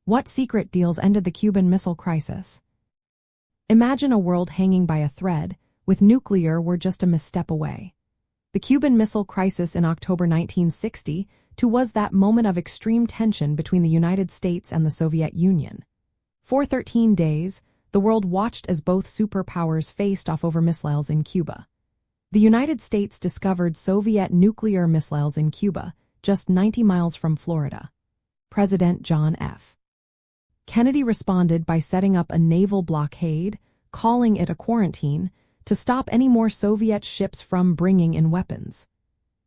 What secret deals ended the Cuban Missile Crisis? Imagine a world hanging by a thread, with nuclear war just a misstep away. The Cuban Missile Crisis in October 1960 was that moment of extreme tension between the United States and the Soviet Union. For 13 days, the world watched as both superpowers faced off over missiles in Cuba. The United States discovered Soviet nuclear missiles in Cuba, just 90 miles from Florida. President John F. Kennedy responded by setting up a naval blockade, calling it a quarantine, to stop any more Soviet ships from bringing in weapons.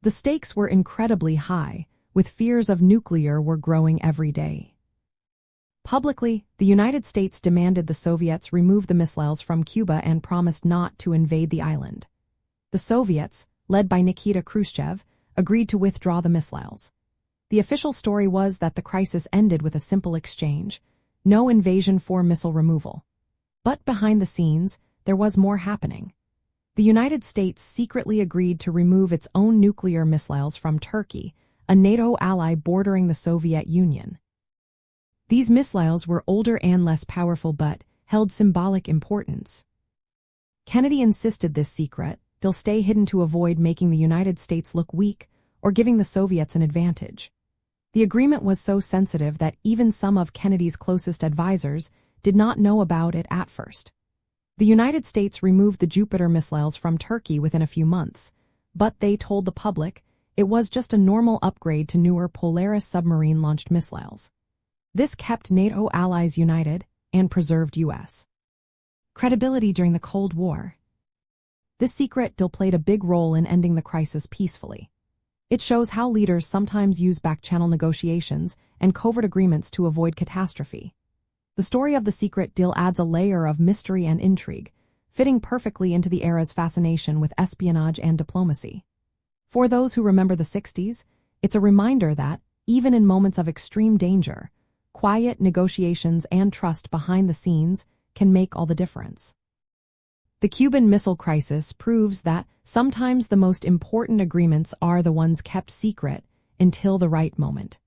The stakes were incredibly high, with fears of nuclear war growing every day. Publicly, the United States demanded the Soviets remove the missiles from Cuba and promised not to invade the island. The Soviets, led by Nikita Khrushchev, agreed to withdraw the missiles. The official story was that the crisis ended with a simple exchange: no invasion for missile removal. But behind the scenes, there was more happening. The United States secretly agreed to remove its own nuclear missiles from Turkey, a NATO ally bordering the Soviet Union. These missiles were older and less powerful but held symbolic importance. Kennedy insisted this secret will stay hidden to avoid making the United States look weak or giving the Soviets an advantage. The agreement was so sensitive that even some of Kennedy's closest advisors did not know about it at first. The United States removed the Jupiter missiles from Turkey within a few months, but they told the public it was just a normal upgrade to newer Polaris submarine-launched missiles. This kept NATO allies united and preserved U.S. credibility during the Cold War. This secret deal played a big role in ending the crisis peacefully. It shows how leaders sometimes use back-channel negotiations and covert agreements to avoid catastrophe. The story of the secret deal adds a layer of mystery and intrigue, fitting perfectly into the era's fascination with espionage and diplomacy. For those who remember the 60s, it's a reminder that, even in moments of extreme danger, quiet negotiations and trust behind the scenes can make all the difference. The Cuban Missile Crisis proves that sometimes the most important agreements are the ones kept secret until the right moment.